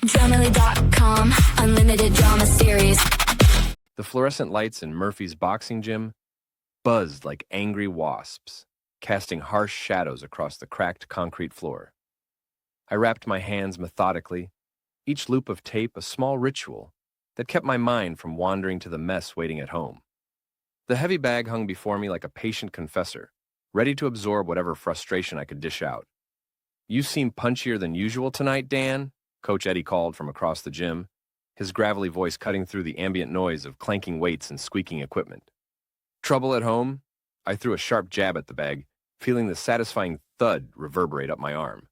Dramily.com, unlimited drama series. The fluorescent lights in Murphy's boxing gym buzzed like angry wasps, casting harsh shadows across the cracked concrete floor. I wrapped my hands methodically, each loop of tape a small ritual that kept my mind from wandering to the mess waiting at home. The heavy bag hung before me like a patient confessor, ready to absorb whatever frustration I could dish out. "You seem punchier than usual tonight, Dan," Coach Eddie called from across the gym, his gravelly voice cutting through the ambient noise of clanking weights and squeaking equipment. "Trouble at home?" I threw a sharp jab at the bag, feeling the satisfying thud reverberate up my arm.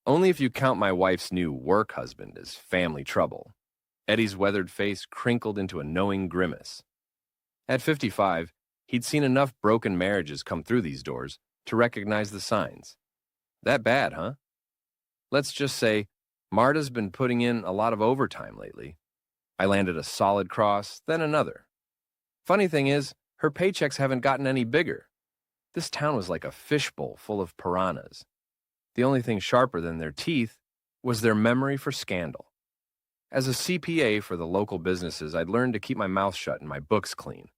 "Only if you count my wife's new work husband as family trouble." Eddie's weathered face crinkled into a knowing grimace. At 55, he'd seen enough broken marriages come through these doors to recognize the signs. "That bad, huh?" "Let's just say Marta's been putting in a lot of overtime lately." I landed a solid cross, then another. "Funny thing is, her paychecks haven't gotten any bigger." This town was like a fishbowl full of piranhas. The only thing sharper than their teeth was their memory for scandal. As a CPA for the local businesses, I'd learned to keep my mouth shut and my books clean.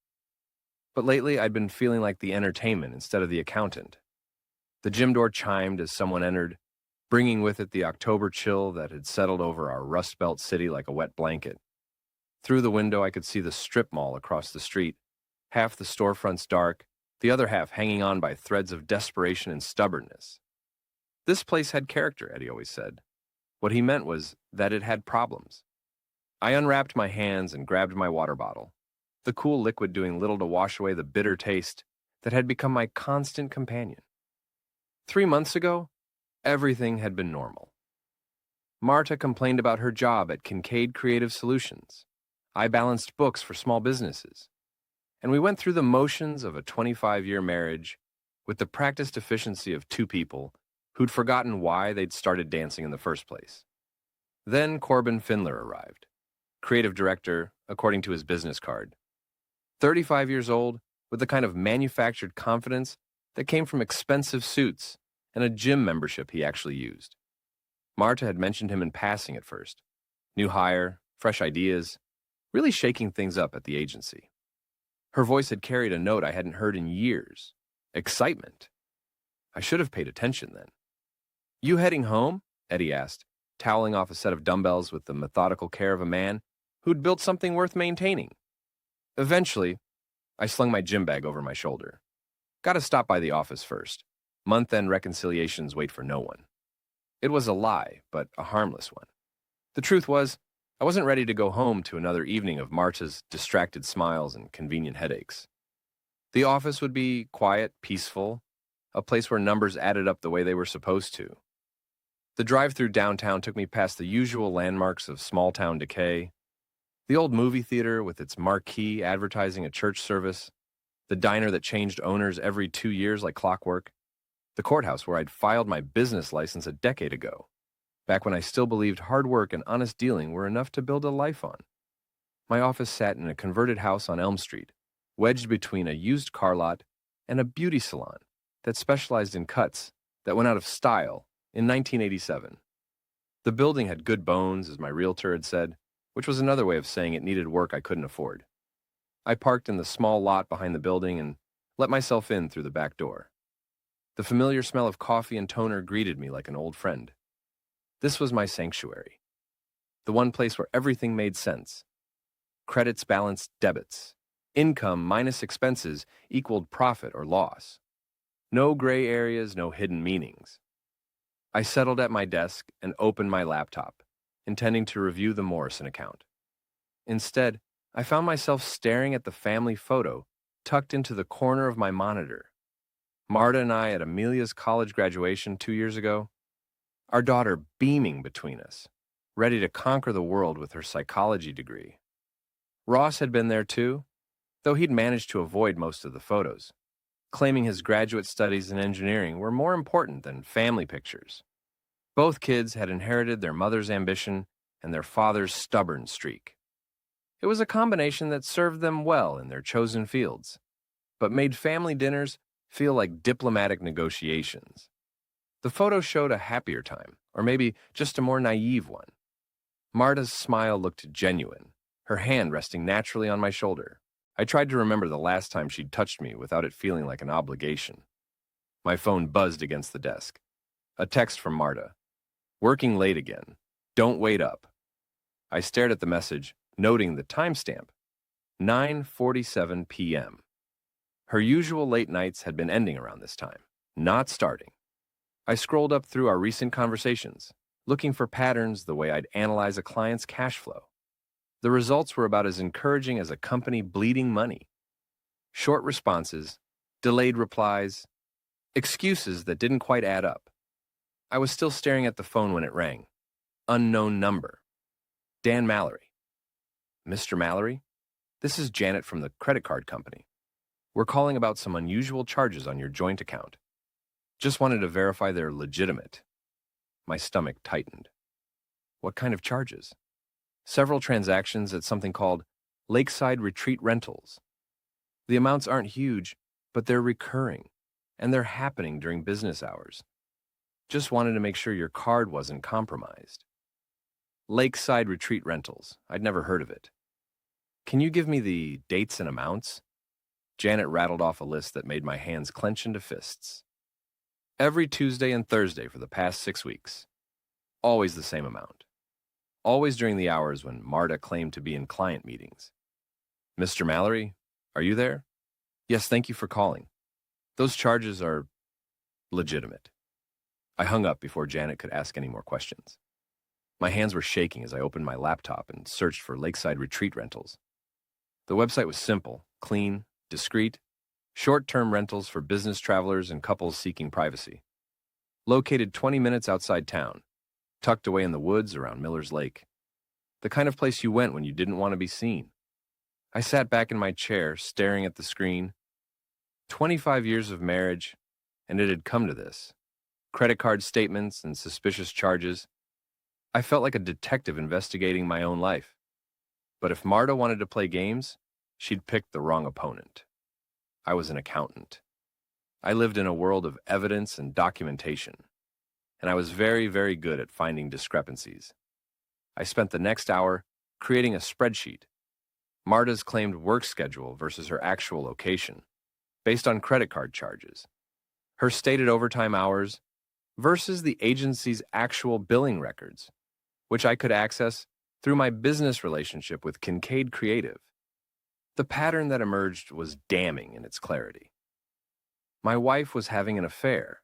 But lately, I'd been feeling like the entertainment instead of the accountant. The gym door chimed as someone entered, bringing with it the October chill that had settled over our Rust Belt city like a wet blanket. Through the window, I could see the strip mall across the street, half the storefronts dark, the other half hanging on by threads of desperation and stubbornness. This place had character, Eddie always said. What he meant was that it had problems. I unwrapped my hands and grabbed my water bottle, the cool liquid doing little to wash away the bitter taste that had become my constant companion. 3 months ago, everything had been normal. Marta complained about her job at Kincaid Creative Solutions. I balanced books for small businesses. And we went through the motions of a 25-year marriage with the practiced efficiency of two people who'd forgotten why they'd started dancing in the first place. Then Corbin Findler arrived, creative director, according to his business card. 35 years old, with the kind of manufactured confidence that came from expensive suits and a gym membership he actually used. Marta had mentioned him in passing at first. New hire, fresh ideas, really shaking things up at the agency. Her voice had carried a note I hadn't heard in years. Excitement. I should have paid attention then. "You heading home?" Eddie asked, toweling off a set of dumbbells with the methodical care of a man who'd built something worth maintaining. Eventually, I slung my gym bag over my shoulder. "Gotta stop by the office first. Month-end reconciliations wait for no one." It was a lie, but a harmless one. The truth was, I wasn't ready to go home to another evening of Marta's distracted smiles and convenient headaches. The office would be quiet, peaceful, a place where numbers added up the way they were supposed to. The drive-through downtown took me past the usual landmarks of small-town decay. The old movie theater with its marquee advertising a church service, the diner that changed owners every 2 years like clockwork, the courthouse where I'd filed my business license a decade ago, back when I still believed hard work and honest dealing were enough to build a life on. My office sat in a converted house on Elm Street, wedged between a used car lot and a beauty salon that specialized in cuts that went out of style in 1987. The building had good bones, as my realtor had said, which was another way of saying it needed work I couldn't afford. I parked in the small lot behind the building and let myself in through the back door. The familiar smell of coffee and toner greeted me like an old friend. This was my sanctuary, the one place where everything made sense. Credits balanced debits. Income minus expenses equaled profit or loss. No gray areas, no hidden meanings. I settled at my desk and opened my laptop, intending to review the Morrison account. Instead, I found myself staring at the family photo tucked into the corner of my monitor. Marta and I at Amelia's college graduation 2 years ago. Our daughter beaming between us, ready to conquer the world with her psychology degree. Ross had been there too, though he'd managed to avoid most of the photos, claiming his graduate studies in engineering were more important than family pictures. Both kids had inherited their mother's ambition and their father's stubborn streak. It was a combination that served them well in their chosen fields, but made family dinners feel like diplomatic negotiations. The photo showed a happier time, or maybe just a more naive one. Marta's smile looked genuine, her hand resting naturally on my shoulder. I tried to remember the last time she'd touched me without it feeling like an obligation. My phone buzzed against the desk. A text from Marta. Working late again. Don't wait up. I stared at the message, noting the timestamp. 9:47 p.m. Her usual late nights had been ending around this time, not starting. I scrolled up through our recent conversations, looking for patterns the way I'd analyze a client's cash flow. The results were about as encouraging as a company bleeding money. Short responses, delayed replies, excuses that didn't quite add up. I was still staring at the phone when it rang. Unknown number. Dan Mallory. Mr. Mallory? This is Janet from the credit card company. We're calling about some unusual charges on your joint account. Just wanted to verify they're legitimate. My stomach tightened. What kind of charges? Several transactions at something called Lakeside Retreat Rentals. The amounts aren't huge, but they're recurring, and they're happening during business hours. Just wanted to make sure your card wasn't compromised. Lakeside Retreat Rentals. I'd never heard of it. Can you give me the dates and amounts? Janet rattled off a list that made my hands clench into fists. Every Tuesday and Thursday for the past 6 weeks. Always the same amount. Always during the hours when Marta claimed to be in client meetings. Mr. Mallory, are you there? Yes, thank you for calling. Those charges are legitimate. I hung up before Janet could ask any more questions. My hands were shaking as I opened my laptop and searched for Lakeside Retreat Rentals. The website was simple, clean, discreet, short-term rentals for business travelers and couples seeking privacy. Located 20 minutes outside town, tucked away in the woods around Miller's Lake. The kind of place you went when you didn't want to be seen. I sat back in my chair, staring at the screen. 25 years of marriage, and it had come to this. Credit card statements and suspicious charges. I felt like a detective investigating my own life. But if Marta wanted to play games, she'd picked the wrong opponent. I was an accountant. I lived in a world of evidence and documentation, and I was very, very good at finding discrepancies. I spent the next hour creating a spreadsheet. Marta's claimed work schedule versus her actual location, based on credit card charges. Her stated overtime hours versus the agency's actual billing records, which I could access through my business relationship with Kincaid Creative. The pattern that emerged was damning in its clarity. My wife was having an affair.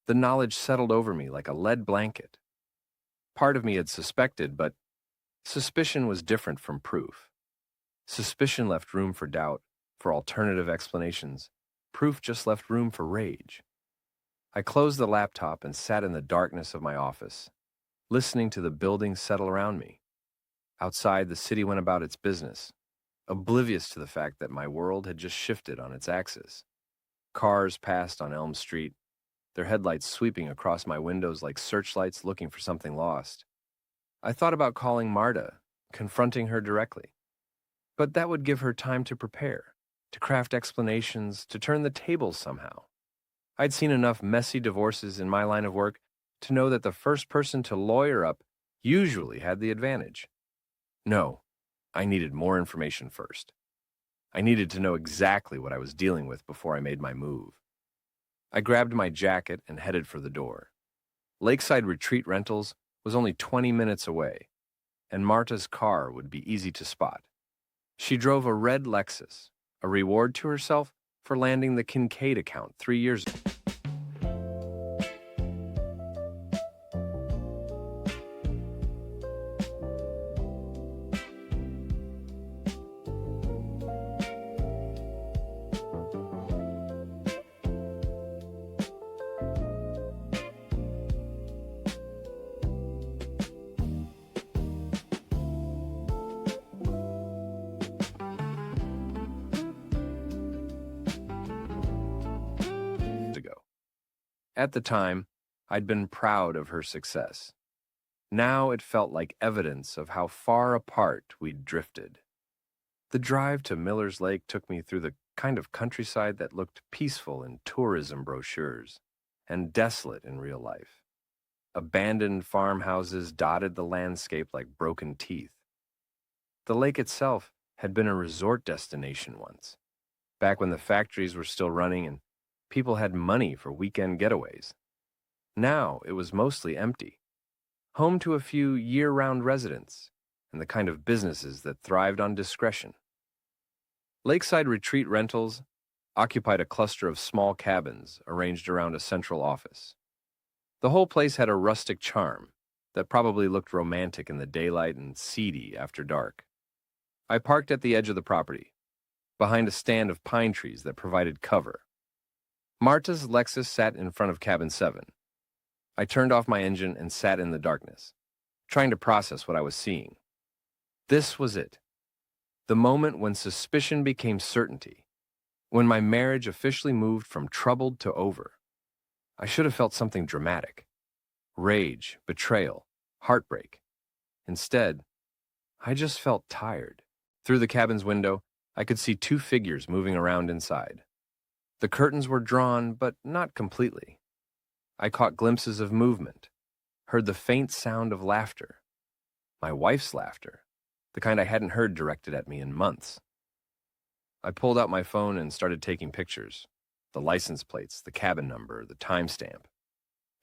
The knowledge settled over me like a lead blanket. Part of me had suspected, but suspicion was different from proof. Suspicion left room for doubt, for alternative explanations. Proof just left room for rage. I closed the laptop and sat in the darkness of my office, listening to the buildings settle around me. Outside, the city went about its business, oblivious to the fact that my world had just shifted on its axis. Cars passed on Elm Street, their headlights sweeping across my windows like searchlights looking for something lost. I thought about calling Marta, confronting her directly. But that would give her time to prepare, to craft explanations, to turn the tables somehow. I'd seen enough messy divorces in my line of work to know that the first person to lawyer up usually had the advantage. No, I needed more information first. I needed to know exactly what I was dealing with before I made my move. I grabbed my jacket and headed for the door. Lakeside Retreat Rentals was only 20 minutes away, and Marta's car would be easy to spot. She drove a red Lexus, a reward to herself for landing the Kincaid account 3 years ago. At the time, I'd been proud of her success. Now it felt like evidence of how far apart we'd drifted. The drive to Miller's Lake took me through the kind of countryside that looked peaceful in tourism brochures and desolate in real life. Abandoned farmhouses dotted the landscape like broken teeth. The lake itself had been a resort destination once, back when the factories were still running and people had money for weekend getaways. Now it was mostly empty, home to a few year-round residents and the kind of businesses that thrived on discretion. Lakeside retreat rentals occupied a cluster of small cabins arranged around a central office. The whole place had a rustic charm that probably looked romantic in the daylight and seedy after dark. I parked at the edge of the property, behind a stand of pine trees that provided cover. Marta's Lexus sat in front of cabin 7. I turned off my engine and sat in the darkness, trying to process what I was seeing. This was it. The moment when suspicion became certainty. When my marriage officially moved from troubled to over. I should have felt something dramatic. Rage, betrayal, heartbreak. Instead, I just felt tired. Through the cabin's window, I could see 2 figures moving around inside. The curtains were drawn, but not completely. I caught glimpses of movement, heard the faint sound of laughter. My wife's laughter, the kind I hadn't heard directed at me in months. I pulled out my phone and started taking pictures. The license plates, the cabin number, the timestamp.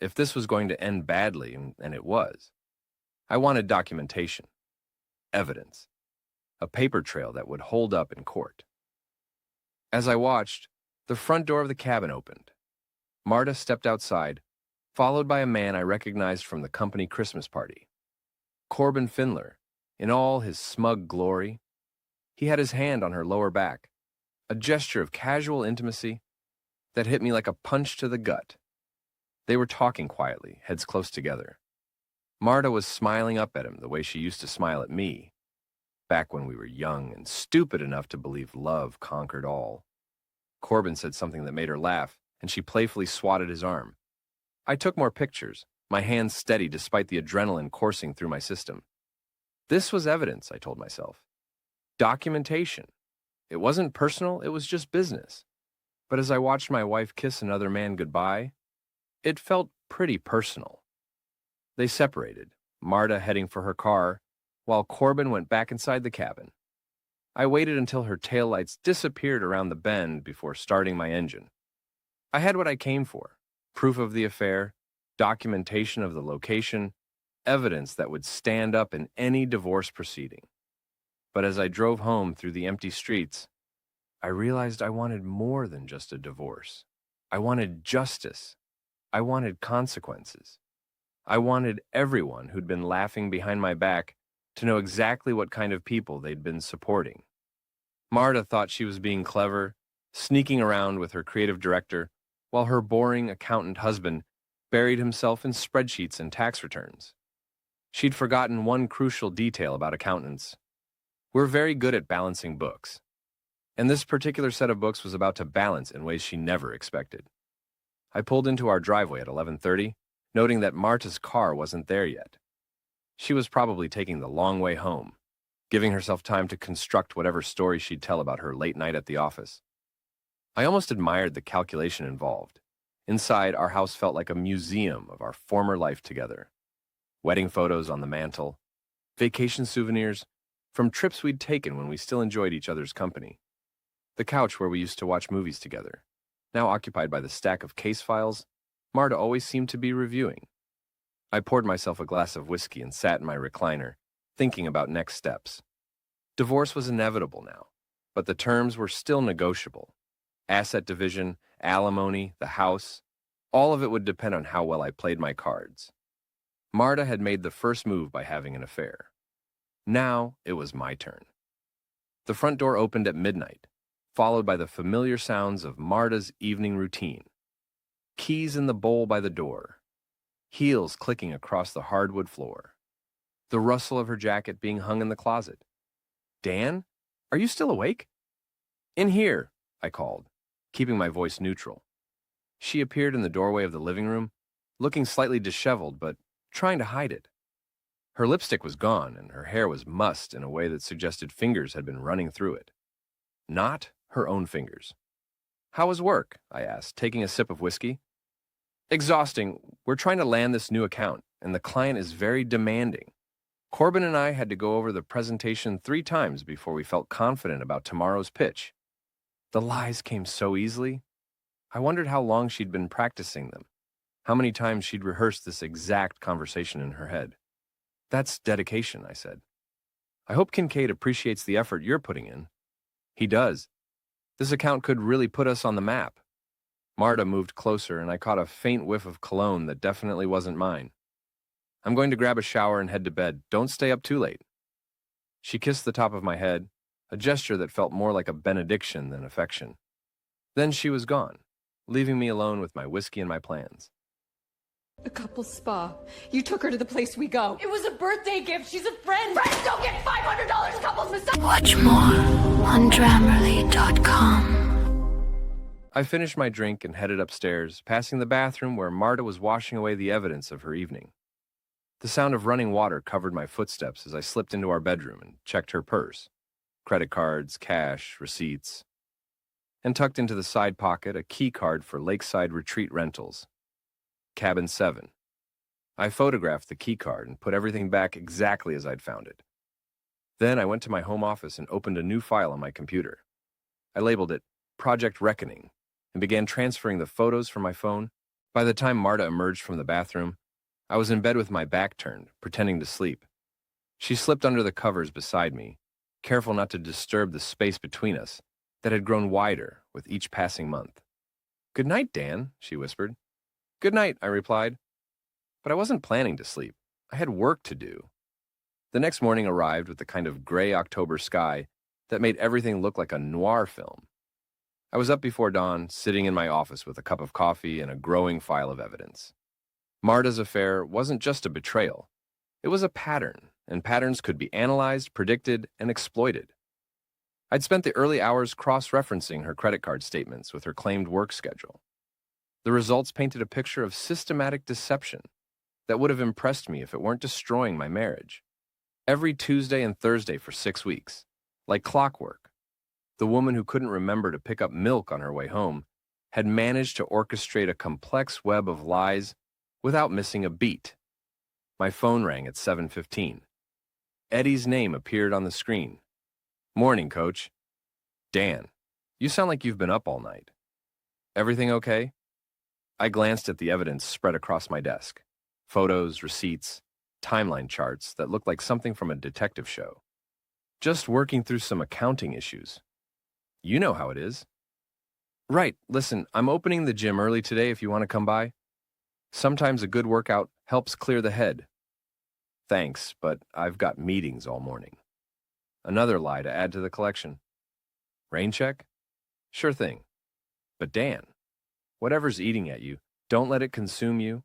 If this was going to end badly, and it was, I wanted documentation, evidence, a paper trail that would hold up in court. As I watched, the front door of the cabin opened. Marta stepped outside, followed by a man I recognized from the company Christmas party. Corbin Findler, in all his smug glory. He had his hand on her lower back, a gesture of casual intimacy that hit me like a punch to the gut. They were talking quietly, heads close together. Marta was smiling up at him the way she used to smile at me, back when we were young and stupid enough to believe love conquered all. Corbin said something that made her laugh, and she playfully swatted his arm. I took more pictures, my hands steady despite the adrenaline coursing through my system. This was evidence, I told myself. Documentation. It wasn't personal, it was just business. But as I watched my wife kiss another man goodbye, it felt pretty personal. They separated, Marta heading for her car, while Corbin went back inside the cabin. I waited until her taillights disappeared around the bend before starting my engine. I had what I came for, proof of the affair, documentation of the location, evidence that would stand up in any divorce proceeding. But as I drove home through the empty streets, I realized I wanted more than just a divorce. I wanted justice. I wanted consequences. I wanted everyone who'd been laughing behind my back to know exactly what kind of people they'd been supporting. Marta thought she was being clever, sneaking around with her creative director, while her boring accountant husband buried himself in spreadsheets and tax returns. She'd forgotten one crucial detail about accountants. We're very good at balancing books. And this particular set of books was about to balance in ways she never expected. I pulled into our driveway at 11:30, noting that Marta's car wasn't there yet. She was probably taking the long way home, giving herself time to construct whatever story she'd tell about her late night at the office. I almost admired the calculation involved. Inside, our house felt like a museum of our former life together. Wedding photos on the mantle, vacation souvenirs from trips we'd taken when we still enjoyed each other's company. The couch where we used to watch movies together, now occupied by the stack of case files Marta always seemed to be reviewing. I poured myself a glass of whiskey and sat in my recliner, thinking about next steps. Divorce was inevitable now, but the terms were still negotiable. Asset division, alimony, the house, all of it would depend on how well I played my cards. Marta had made the first move by having an affair. Now it was my turn. The front door opened at midnight, followed by the familiar sounds of Marta's evening routine. Keys in the bowl by the door, heels clicking across the hardwood floor, the rustle of her jacket being hung in the closet. Dan, are you still awake? In here, I called, keeping my voice neutral. She appeared in the doorway of the living room, looking slightly disheveled, but trying to hide it. Her lipstick was gone, and her hair was mussed in a way that suggested fingers had been running through it. Not her own fingers. How was work? I asked, taking a sip of whiskey. Exhausting. We're trying to land this new account, and the client is very demanding. Corbin and I had to go over the presentation 3 times before we felt confident about tomorrow's pitch. The lies came so easily. I wondered how long she'd been practicing them, how many times she'd rehearsed this exact conversation in her head. That's dedication, I said. I hope Kincaid appreciates the effort you're putting in. He does. This account could really put us on the map. Marta moved closer, and I caught a faint whiff of cologne that definitely wasn't mine. I'm going to grab a shower and head to bed. Don't stay up too late. She kissed the top of my head, a gesture that felt more like a benediction than affection. Then she was gone, leaving me alone with my whiskey and my plans. A couple's spa. You took her to the place we go. It was a birthday gift. She's a friend. Friends don't get $500 couples massage. Watch more on Grammarly.com. I finished my drink and headed upstairs, passing the bathroom where Marta was washing away the evidence of her evening. The sound of running water covered my footsteps as I slipped into our bedroom and checked her purse, credit cards, cash, receipts, and tucked into the side pocket a key card for Lakeside Retreat Rentals, Cabin 7. I photographed the key card and put everything back exactly as I'd found it. Then I went to my home office and opened a new file on my computer. I labeled it Project Reckoning and began transferring the photos from my phone. By the time Marta emerged from the bathroom, I was in bed with my back turned, pretending to sleep. She slipped under the covers beside me, careful not to disturb the space between us that had grown wider with each passing month. "Good night, Dan," she whispered. "Good night," I replied. But I wasn't planning to sleep. I had work to do. The next morning arrived with the kind of gray October sky that made everything look like a noir film. I was up before dawn, sitting in my office with a cup of coffee and a growing file of evidence. Marta's affair wasn't just a betrayal. It was a pattern, and patterns could be analyzed, predicted, and exploited. I'd spent the early hours cross-referencing her credit card statements with her claimed work schedule. The results painted a picture of systematic deception that would have impressed me if it weren't destroying my marriage. Every Tuesday and Thursday for 6 weeks, like clockwork, the woman who couldn't remember to pick up milk on her way home had managed to orchestrate a complex web of lies without missing a beat. My phone rang at 7:15. Eddie's name appeared on the screen. "Morning, Coach." "Dan, you sound like you've been up all night. Everything okay?" I glanced at the evidence spread across my desk. Photos, receipts, timeline charts that looked like something from a detective show. "Just working through some accounting issues. You know how it is." "Right, listen, I'm opening the gym early today if you want to come by. Sometimes a good workout helps clear the head." "Thanks, but I've got meetings all morning." Another lie to add to the collection. "Rain check?" "Sure thing. But Dan, whatever's eating at you, don't let it consume you.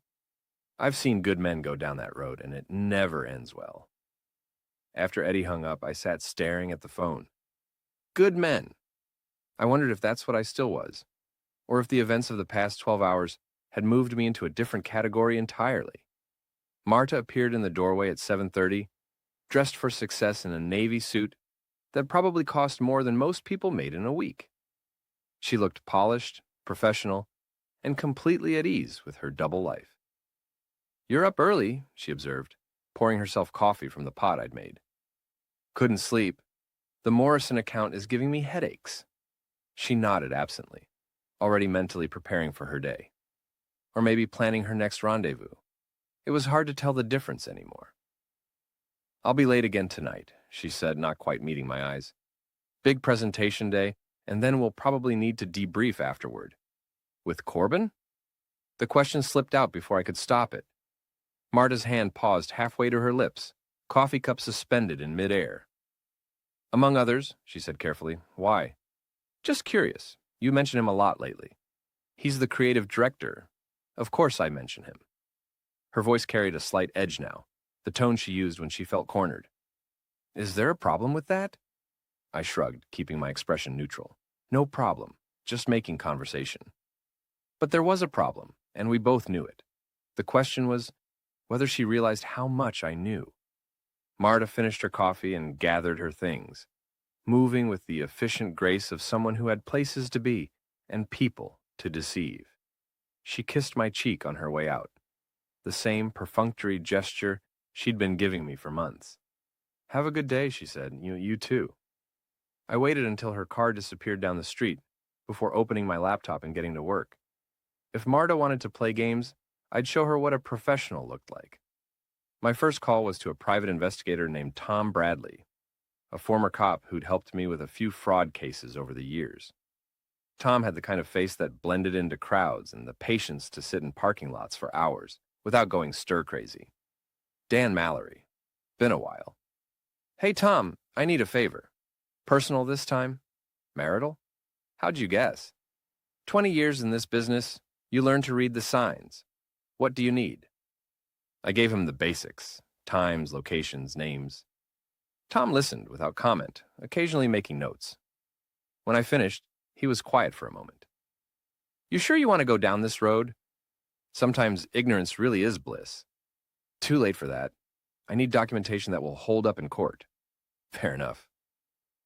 I've seen good men go down that road, and it never ends well." After Eddie hung up, I sat staring at the phone. Good men. I wondered if that's what I still was, or if the events of the past 12 hours had moved me into a different category entirely. Marta appeared in the doorway at 7:30, dressed for success in a navy suit that probably cost more than most people made in a week. She looked polished, professional, and completely at ease with her double life. "You're up early," she observed, pouring herself coffee from the pot I'd made. "Couldn't sleep. The Morrison account is giving me headaches." She nodded absently, already mentally preparing for her day. Or maybe planning her next rendezvous. It was hard to tell the difference anymore. "I'll be late again tonight," she said, not quite meeting my eyes. "Big presentation day, and then we'll probably need to debrief afterward." "With Corbin?" The question slipped out before I could stop it. Marta's hand paused halfway to her lips, coffee cup suspended in midair. "Among others," she said carefully. "Why?" "Just curious. You mention him a lot lately." "He's the creative director. Of course I mention him." Her voice carried a slight edge now, the tone she used when she felt cornered. "Is there a problem with that?" I shrugged, keeping my expression neutral. "No problem, just making conversation." But there was a problem, and we both knew it. The question was whether she realized how much I knew. Marta finished her coffee and gathered her things, moving with the efficient grace of someone who had places to be and people to deceive. She kissed my cheek on her way out, the same perfunctory gesture she'd been giving me for months. "Have a good day," she said. You too." I waited until her car disappeared down the street before opening my laptop and getting to work. If Marta wanted to play games, I'd show her what a professional looked like. My first call was to a private investigator named Tom Bradley, a former cop who'd helped me with a few fraud cases over the years. Tom had the kind of face that blended into crowds and the patience to sit in parking lots for hours without going stir-crazy. Dan Mallory. Been a while. "Hey, Tom, I need a favor. Personal this time? Marital? How'd you guess? 20 years in this business, you learn to read the signs. What do you need?" I gave him the basics: times, locations, names. Tom listened without comment, occasionally making notes. When I finished, he was quiet for a moment. "You sure you want to go down this road? Sometimes ignorance really is bliss." "Too late for that. I need documentation that will hold up in court." "Fair enough.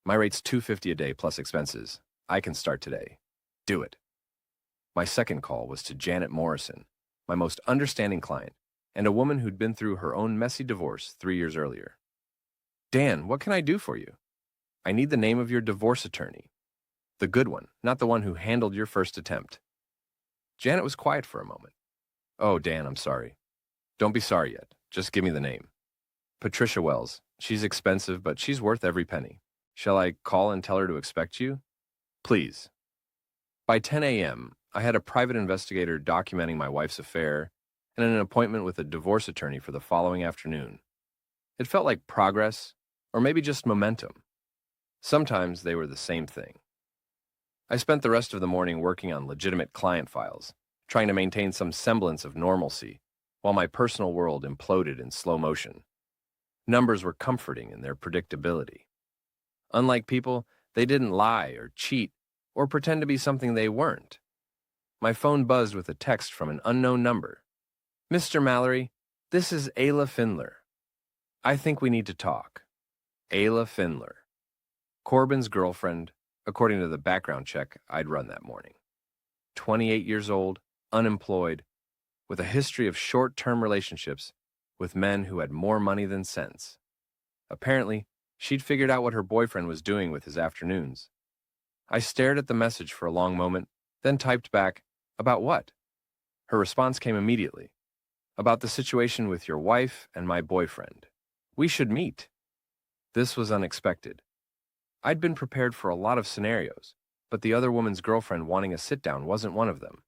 My rate's $250 a day plus expenses. I can start today." "Do it." My second call was to Janet Morrison, my most understanding client, and a woman who'd been through her own messy divorce 3 years earlier. "Dan, what can I do for you?" "I need the name of your divorce attorney. The good one, not the one who handled your first attempt." Janet was quiet for a moment. "Oh, Dan, I'm sorry." "Don't be sorry yet. Just give me the name." "Patricia Wells. She's expensive, but she's worth every penny. Shall I call and tell her to expect you?" "Please." By 10 a.m., I had a private investigator documenting my wife's affair and an appointment with a divorce attorney for the following afternoon. It felt like progress, or maybe just momentum. Sometimes they were the same thing. I spent the rest of the morning working on legitimate client files, trying to maintain some semblance of normalcy, while my personal world imploded in slow motion. Numbers were comforting in their predictability. Unlike people, they didn't lie or cheat or pretend to be something they weren't. My phone buzzed with a text from an unknown number. "Mr. Mallory, this is Ayla Findler. I think we need to talk." Ayla Findler. Corbin's girlfriend, according to the background check I'd run that morning. 28 years old, unemployed, with a history of short-term relationships with men who had more money than sense. Apparently, she'd figured out what her boyfriend was doing with his afternoons. I stared at the message for a long moment, then typed back, "About what?" Her response came immediately. "About the situation with your wife and my boyfriend. We should meet." This was unexpected. I'd been prepared for a lot of scenarios, but the other woman's girlfriend wanting a sit-down wasn't one of them.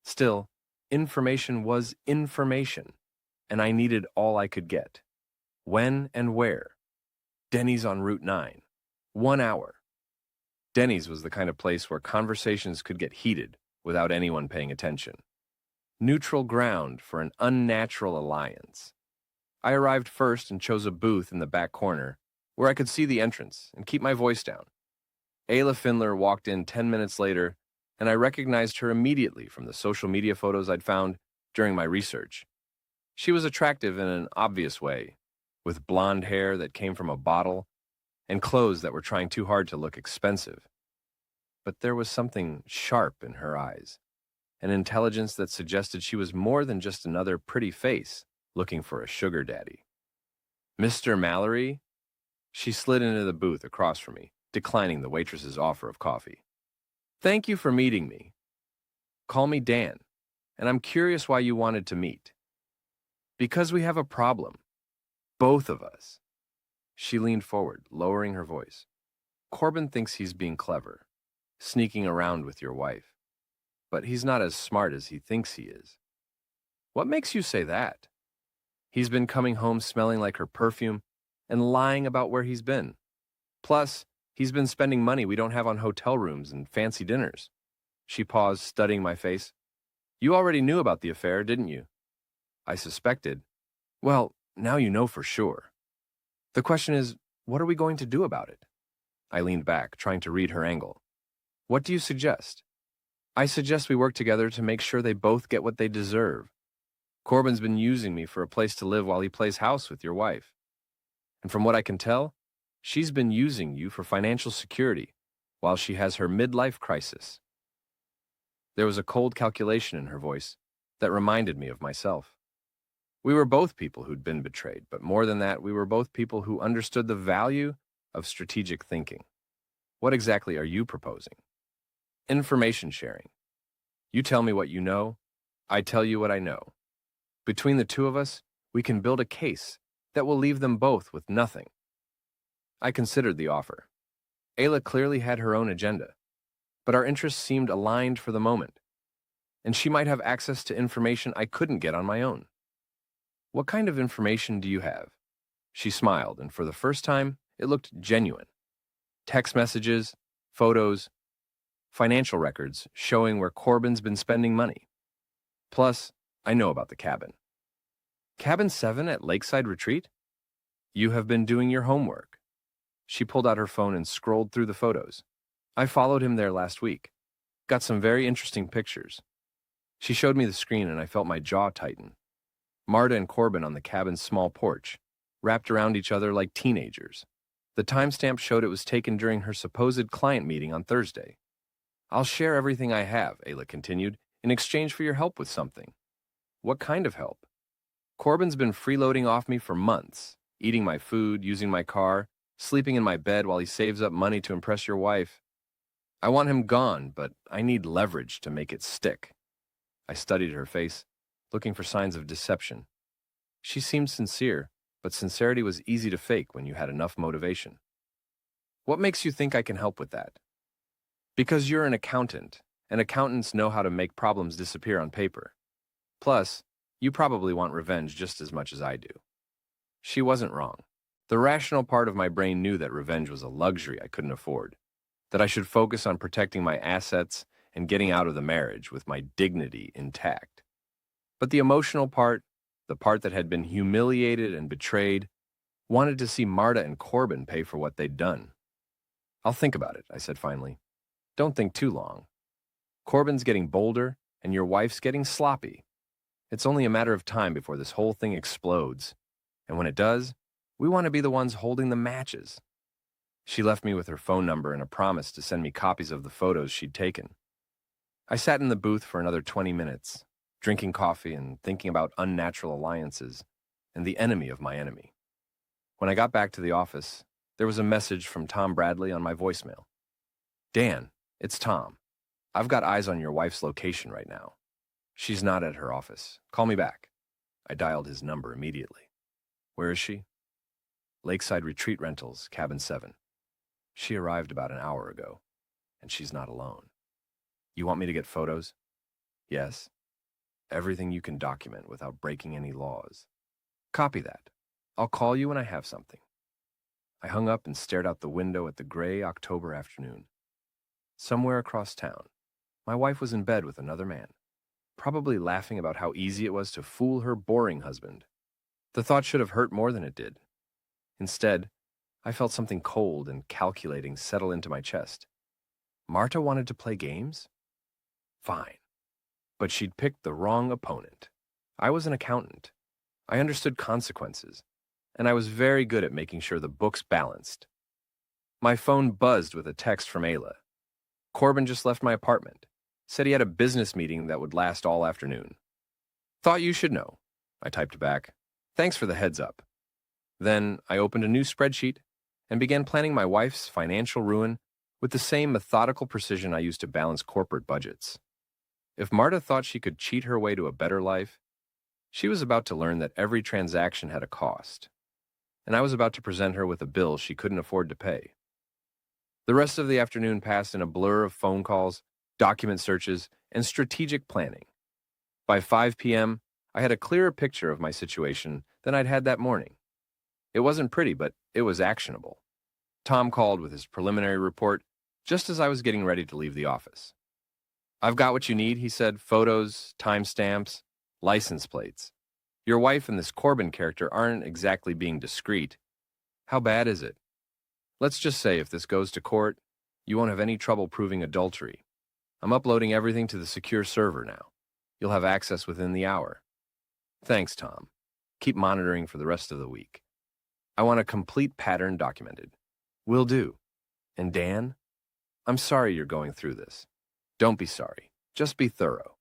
Still, information was information, and I needed all I could get. When and where? Denny's on Route 9. 1 hour. Denny's was the kind of place where conversations could get heated without anyone paying attention. Neutral ground for an unnatural alliance. I arrived first and chose a booth in the back corner where I could see the entrance and keep my voice down. Ayla Findler walked in 10 minutes later, and I recognized her immediately from the social media photos I'd found during my research. She was attractive in an obvious way, with blonde hair that came from a bottle and clothes that were trying too hard to look expensive. But there was something sharp in her eyes, an intelligence that suggested she was more than just another pretty face looking for a sugar daddy. "Mr. Mallory?" She slid into the booth across from me, declining the waitress's offer of coffee. "Thank you for meeting me. Call me Dan, and I'm curious why you wanted to meet." "Because we have a problem. Both of us." She leaned forward, lowering her voice. "Corbin thinks he's being clever, sneaking around with your wife. But he's not as smart as he thinks he is." "What makes you say that?" "He's been coming home smelling like her perfume and lying about where he's been. Plus, he's been spending money we don't have on hotel rooms and fancy dinners." She paused, studying my face. "You already knew about the affair, didn't you?" "I suspected." "Well, now you know for sure. The question is, what are we going to do about it?" I leaned back, trying to read her angle. "What do you suggest?" "I suggest we work together to make sure they both get what they deserve. Corbin's been using me for a place to live while he plays house with your wife. And from what I can tell, she's been using you for financial security while she has her midlife crisis." There was a cold calculation in her voice that reminded me of myself. We were both people who'd been betrayed, but more than that, we were both people who understood the value of strategic thinking. What exactly are you proposing? Information sharing. You tell me what you know, I tell you what I know. Between the two of us, we can build a case that will leave them both with nothing. I considered the offer. Ayla clearly had her own agenda, but our interests seemed aligned for the moment, and she might have access to information I couldn't get on my own. What kind of information do you have? She smiled, and for the first time, it looked genuine. Text messages, photos, financial records showing where Corbin's been spending money. Plus, I know about the cabin. Cabin 7 at Lakeside Retreat? You have been doing your homework. She pulled out her phone and scrolled through the photos. I followed him there last week. Got some very interesting pictures. She showed me the screen and I felt my jaw tighten. Marta and Corbin on the cabin's small porch, wrapped around each other like teenagers. The timestamp showed it was taken during her supposed client meeting on Thursday. I'll share everything I have, Ayla continued, in exchange for your help with something. What kind of help? Corbin's been freeloading off me for months, eating my food, using my car, sleeping in my bed while he saves up money to impress your wife. I want him gone, but I need leverage to make it stick. I studied her face, looking for signs of deception. She seemed sincere, but sincerity was easy to fake when you had enough motivation. What makes you think I can help with that? Because you're an accountant, and accountants know how to make problems disappear on paper. Plus, you probably want revenge just as much as I do. She wasn't wrong. The rational part of my brain knew that revenge was a luxury I couldn't afford, that I should focus on protecting my assets and getting out of the marriage with my dignity intact. But the emotional part, the part that had been humiliated and betrayed, wanted to see Marta and Corbin pay for what they'd done. I'll think about it, I said finally. Don't think too long. Corbin's getting bolder, and your wife's getting sloppy. It's only a matter of time before this whole thing explodes. And when it does, we want to be the ones holding the matches. She left me with her phone number and a promise to send me copies of the photos she'd taken. I sat in the booth for another 20 minutes, drinking coffee and thinking about unnatural alliances and the enemy of my enemy. When I got back to the office, there was a message from Tom Bradley on my voicemail. Dan, it's Tom. I've got eyes on your wife's location right now. She's not at her office. Call me back. I dialed his number immediately. Where is she? Lakeside Retreat Rentals, Cabin 7. She arrived about an hour ago, and she's not alone. You want me to get photos? Yes. Everything you can document without breaking any laws. Copy that. I'll call you when I have something. I hung up and stared out the window at the gray October afternoon. Somewhere across town, my wife was in bed with another man, probably laughing about how easy it was to fool her boring husband. The thought should have hurt more than it did. Instead, I felt something cold and calculating settle into my chest. Marta wanted to play games? Fine. But she'd picked the wrong opponent. I was an accountant. I understood consequences, and I was very good at making sure the books balanced. My phone buzzed with a text from Ayla. Corbin just left my apartment. Said he had a business meeting that would last all afternoon. Thought you should know. I typed back. Thanks for the heads up. Then I opened a new spreadsheet and began planning my wife's financial ruin with the same methodical precision I used to balance corporate budgets. If Marta thought she could cheat her way to a better life, she was about to learn that every transaction had a cost, and I was about to present her with a bill she couldn't afford to pay. The rest of the afternoon passed in a blur of phone calls, document searches, and strategic planning. By 5 p.m., I had a clearer picture of my situation than I'd had that morning. It wasn't pretty, but it was actionable. Tom called with his preliminary report just as I was getting ready to leave the office. I've got what you need, he said, photos, timestamps, license plates. Your wife and this Corbin character aren't exactly being discreet. How bad is it? Let's just say if this goes to court, you won't have any trouble proving adultery. I'm uploading everything to the secure server now. You'll have access within the hour. Thanks, Tom. Keep monitoring for the rest of the week. I want a complete pattern documented. Will do. And Dan, I'm sorry you're going through this. Don't be sorry. Just be thorough.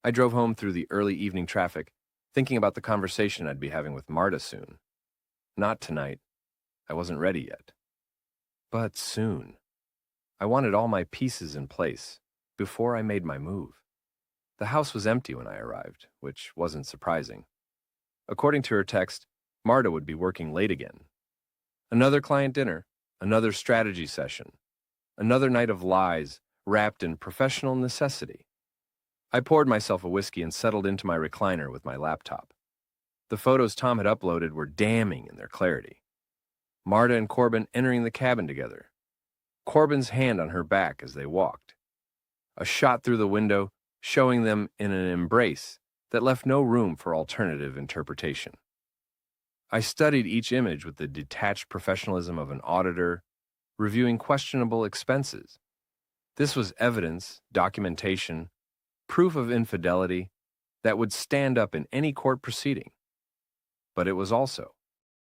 I drove home through the early evening traffic, thinking about the conversation I'd be having with Marta soon. Not tonight. I wasn't ready yet. But soon. I wanted all my pieces in place before I made my move. The house was empty when I arrived, which wasn't surprising. According to her text, Marta would be working late again. Another client dinner, another strategy session, another night of lies wrapped in professional necessity. I poured myself a whiskey and settled into my recliner with my laptop. The photos Tom had uploaded were damning in their clarity. Marta and Corbin entering the cabin together. Corbin's hand on her back as they walked. A shot through the window showing them in an embrace that left no room for alternative interpretation. I studied each image with the detached professionalism of an auditor, reviewing questionable expenses. This was evidence, documentation, proof of infidelity that would stand up in any court proceeding. But it was also